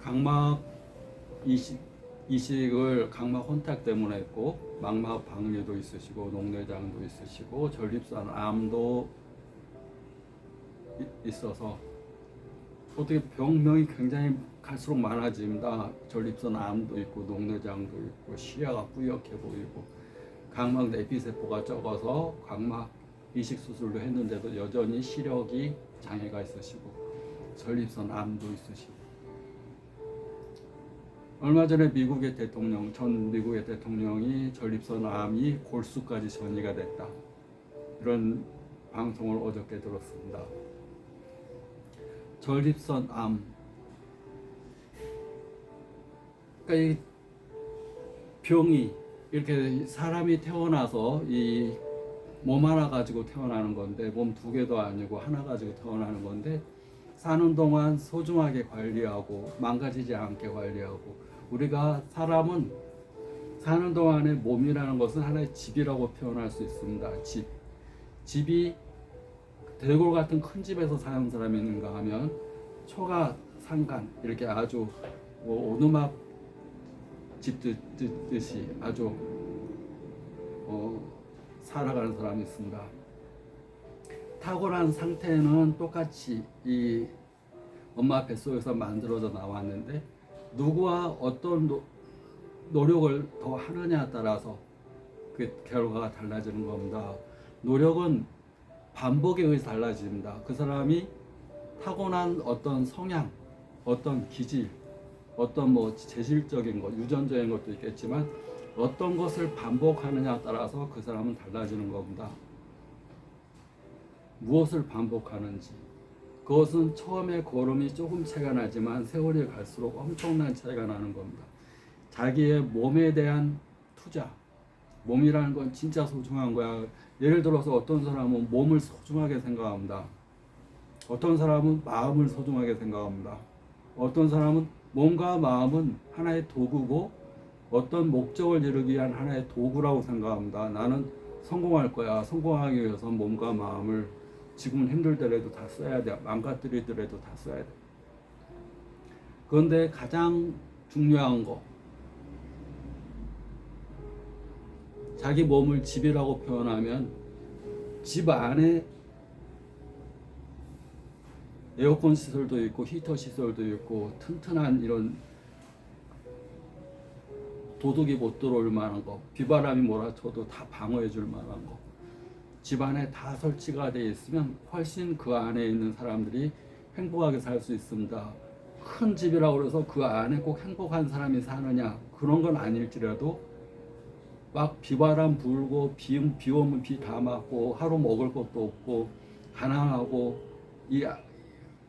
각막 이식을 각막 혼탁 때문에 했고, 망막 박리도 있으시고, 녹내장도 있으시고, 전립선 암도 있어서 어떻게 병명이 굉장히 갈수록 많아집니다. 전립선 암도 있고, 녹내장도 있고, 시야가 뿌옇게 보이고, 각막 내피세포가 적어서 각막 이식 수술도 했는데도 여전히 시력이 장애가 있으시고, 전립선 암도 있으시고. 얼마 전에 전 미국의 대통령이 전립선 암이 골수까지 전이가 됐다, 이런 방송을 어저께 들었습니다. 전립선 암, 그러니까 이 병이 이렇게 사람이 태어나서 이 몸 하나 가지고 태어나는 건데, 몸 두 개도 아니고 하나 가지고 태어나는 건데, 사는 동안 소중하게 관리하고 망가지지 않게 관리하고, 우리가 사람은 사는 동안에 몸이라는 것은 하나의 집이라고 표현할 수 있습니다. 집이 대골 같은 큰 집에서 사는 사람이 있는가 하면 초가 상간 이렇게 아주 오두막 집 짓듯이 아주 살아가는 사람이 있습니다. 탁월한 상태는 똑같이 이 엄마 뱃속에서 만들어져 나왔는데, 누구와 어떤 노력을 더 하느냐에 따라서 그 결과가 달라지는 겁니다. 노력은 반복에 의해서 달라집니다. 그 사람이 타고난 어떤 성향, 어떤 기질, 어떤 재질적인 것, 유전적인 것도 있겠지만, 어떤 것을 반복하느냐에 따라서 그 사람은 달라지는 겁니다. 무엇을 반복하는지, 그것은 처음에 걸음이 조금 차이가 나지만 세월이 갈수록 엄청난 차이가 나는 겁니다. 자기의 몸에 대한 투자, 몸이라는 건 진짜 소중한 거야. 예를 들어서 어떤 사람은 몸을 소중하게 생각합니다. 어떤 사람은 마음을 소중하게 생각합니다. 어떤 사람은 몸과 마음은 하나의 도구고, 어떤 목적을 이루기 위한 하나의 도구라고 생각합니다. 나는 성공할 거야. 성공하기 위해서 몸과 마음을 지금은 힘들더라도 다 써야 돼. 망가뜨리더라도 다 써야 돼. 그런데 가장 중요한 거, 자기 몸을 집이라고 표현하면 집 안에 에어컨 시설도 있고 히터 시설도 있고, 튼튼한 이런 도둑이 못 들어올 만한 거, 비바람이 몰아쳐도 다 방어해 줄 만한 거, 집안에 다 설치가 되어 있으면 훨씬 그 안에 있는 사람들이 행복하게 살 수 있습니다. 큰 집이라고 해서 그 안에 꼭 행복한 사람이 사느냐, 그런 건 아닐지라도 막 비바람 불고 비 오면 비 다 맞고 하루 먹을 것도 없고 가난하고 이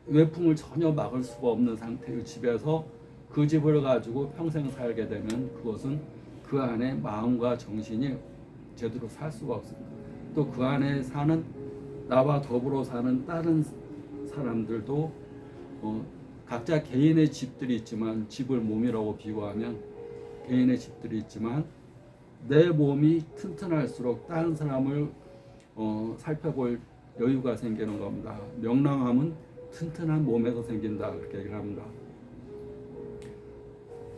외풍을 전혀 막을 수가 없는 상태의 집에서 그 집을 가지고 평생 살게 되면 그것은 그 안에 마음과 정신이 제대로 살 수가 없습니다. 또 그 안에 사는, 나와 더불어 사는 다른 사람들도 각자 개인의 집들이 있지만, 집을 몸이라고 비유하면 개인의 집들이 있지만, 내 몸이 튼튼할수록 다른 사람을 살펴볼 여유가 생기는 겁니다. 명랑함은 튼튼한 몸에서 생긴다, 그렇게 얘기를 합니다.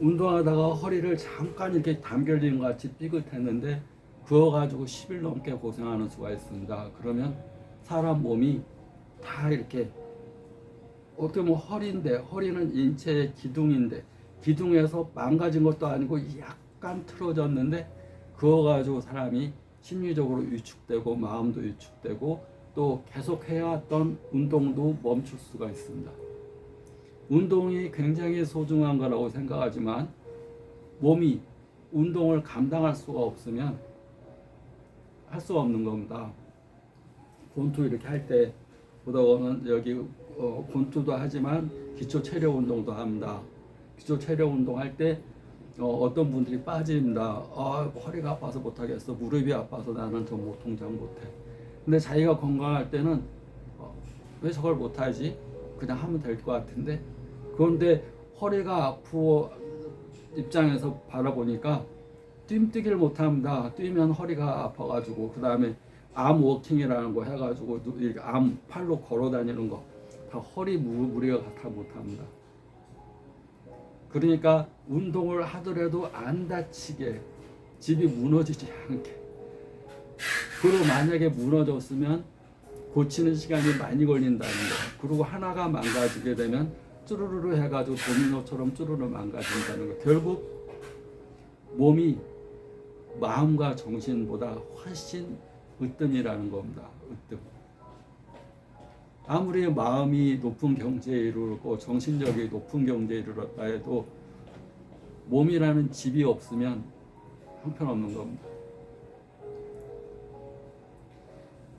운동하다가 허리를 잠깐 이렇게 담결린 것 같이 삐끗했는데 그거 가지고 10일 넘게 고생하는 수가 있습니다. 그러면 사람 몸이 다 이렇게, 어떻게 보면 허리는 인체의 기둥인데, 기둥에서 망가진 것도 아니고 약간 틀어졌는데 그거 가지고 사람이 심리적으로 위축되고 마음도 위축되고 또 계속 해왔던 운동도 멈출 수가 있습니다. 운동이 굉장히 소중한 거라고 생각하지만, 몸이 운동을 감당할 수가 없으면 할 수가 없는 겁니다. 권투 이렇게 할 때 보다가는 여기 권투도 하지만 기초 체력 운동도 합니다. 기초 체력 운동 할 때 어떤 분들이 빠집니다. 허리가 아파서 못하겠어, 무릎이 아파서 나는 저 동작 못해. 근데 자기가 건강할 때는 왜 저걸 못하지? 그냥 하면 될 것 같은데. 그런데 허리가 아프고 입장에서 바라보니까 뛰기를 못합니다. 뛰면 허리가 아파가지고, 그 다음에 암 워킹이라는 거 해가지고 이렇게 암 팔로 걸어 다니는 거 다 허리 무리가 다 못합니다. 그러니까 운동을 하더라도 안 다치게, 집이 무너지지 않게. 그리고 만약에 무너졌으면 고치는 시간이 많이 걸린다는 거. 그리고 하나가 망가지게 되면 쭈루루루 해가지고 도미노처럼 쭈루루 망가진다는 거. 결국 몸이 마음과 정신보다 훨씬 으뜸이라는 겁니다. 으뜸. 아무리 마음이 높은 경지에 이르고 정신력이 높은 경지에 이르렀다 해도 몸이라는 집이 없으면 형편없는 겁니다.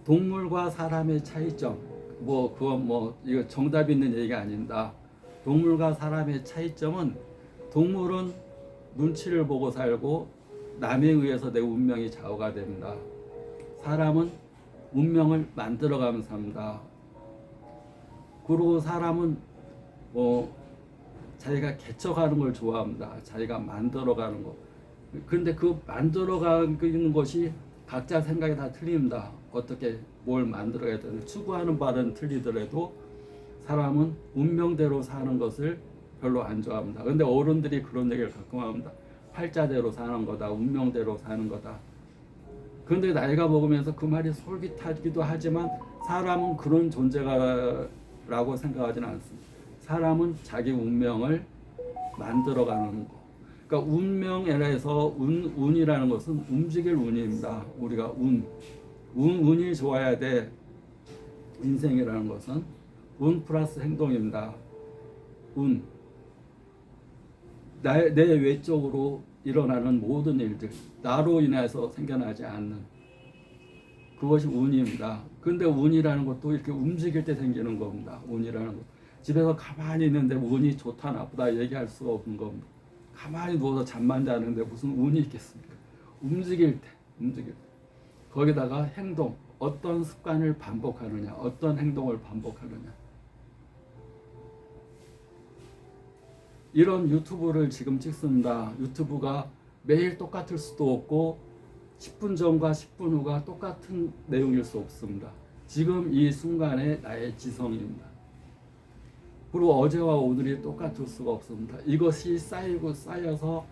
동물과 사람의 차이점, 그건 이거 정답 있는 얘기가 아닙니다. 동물과 사람의 차이점은, 동물은 눈치를 보고 살고 남에 의해서 내 운명이 좌우가 됩니다. 사람은 운명을 만들어가면서 삽니다. 그리고 사람은 자기가 개척하는 걸 좋아합니다. 자기가 만들어가는 거. 근데 그 만들어가는 것이 각자 생각이 다 틀립니다. 어떻게 뭘 만들어야 되는, 추구하는 바는 틀리더라도 사람은 운명대로 사는 것을 별로 안 좋아합니다. 근데 어른들이 그런 얘기를 가끔 합니다. 팔자대로 사는 거다, 운명대로 사는 거다. 그런데 나이가 먹으면서 그 말이 솔깃하기도 하지만 사람은 그런 존재라고 생각하지는 않습니다. 사람은 자기 운명을 만들어가는 거. 그러니까 운명에서 운이라는 것은 움직일 운입니다. 우리가 운이 좋아야 돼. 인생이라는 것은 운 플러스 행동입니다. 운. 내 외적으로 일어나는 모든 일들, 나로 인해서 생겨나지 않는 그것이 운입니다. 근데 운이라는 것도 이렇게 움직일 때 생기는 겁니다. 운이라는 것. 집에서 가만히 있는데 운이 좋다 나쁘다 얘기할 수가 없는 겁니다. 가만히 누워서 잠만 자는데 무슨 운이 있겠습니까? 움직일 때. 거기다가 행동, 어떤 습관을 반복하느냐, 어떤 행동을 반복하느냐. 이런 유튜브를 지금 찍습니다. 유튜브가 매일 똑같을 수도 없고 10분 전과 10분 후가 똑같은 내용일 수 없습니다. 지금 이 순간의 나의 지성입니다. 그리고 어제와 오늘이 똑같을 수가 없습니다. 이것이 쌓여서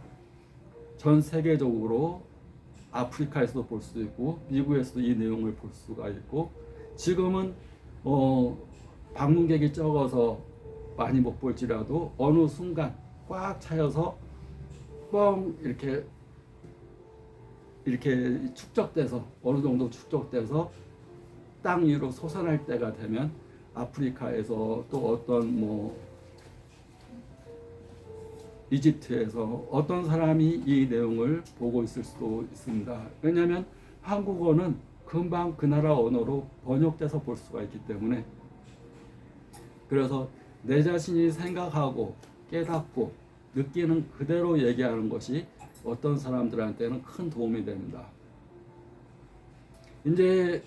전 세계적으로 아프리카에서도 볼 수 있고 미국에서도 이 내용을 볼 수가 있고, 지금은 방문객이 적어서 많이 못 볼지라도 어느 순간 꽉 차여서 뻥 이렇게 축적돼서 어느 정도 축적돼서 땅 위로 솟아날 때가 되면 아프리카에서 또 어떤 이집트에서 어떤 사람이 이 내용을 보고 있을 수도 있습니다. 왜냐하면 한국어는 금방 그 나라 언어로 번역돼서 볼 수가 있기 때문에. 그래서 내 자신이 생각하고 깨닫고 느끼는 그대로 얘기하는 것이 어떤 사람들한테는 큰 도움이 됩니다. 이제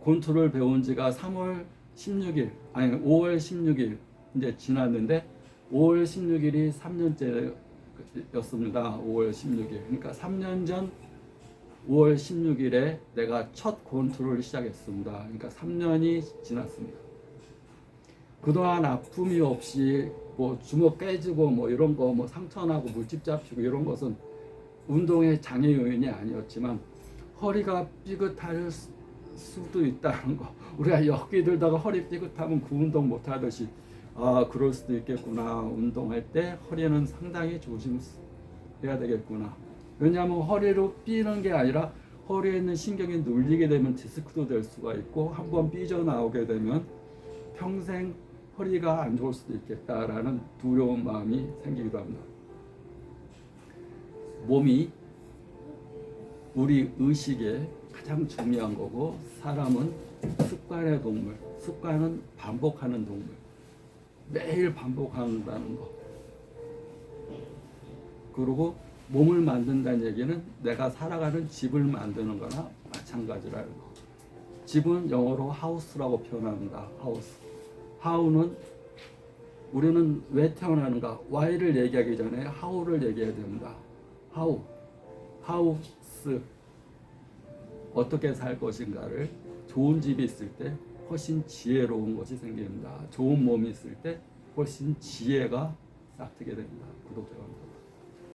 곤투를 배운 지가 5월 16일 이제 지났는데 5월 16일이 3년째였습니다. 5월 16일. 그러니까 3년 전 5월 16일에 내가 첫 곤투를 시작했습니다. 그러니까 3년이 지났습니다. 그동안 아픔이 없이 주먹 깨지고 이런 거 상처나고 물집 잡히고 이런 것은 운동의 장애 요인이 아니었지만 허리가 삐끗할 수도 있다는 거. 우리가 역기 들다가 허리 삐끗하면 그 운동 못 하듯이 그럴 수도 있겠구나. 운동할 때 허리는 상당히 조심해야 되겠구나. 왜냐하면 허리로 삐는 게 아니라 허리에 있는 신경이 눌리게 되면 디스크도 될 수가 있고, 한번 삐져나오게 되면 평생 허리가 안 좋을 수도 있겠다라는 두려운 마음이 생기기도 합니다. 몸이 우리 의식에 가장 중요한 거고, 사람은 습관의 동물, 습관은 반복하는 동물, 매일 반복한다는 거. 그리고 몸을 만든다는 얘기는 내가 살아가는 집을 만드는 거나 마찬가지라는 거. 집은 영어로 하우스라고 표현합니다. 하우는 우리는 왜 태어나는가? why를 얘기하기 전에 how를 얘기해야 됩니다. 하우스, 어떻게 살 것인가를. 좋은 집이 있을 때 훨씬 지혜로운 것이 생깁니다. 좋은 몸이 있을 때 훨씬 지혜가 딱 뜨게 됩니다. 구독자 감사합니다.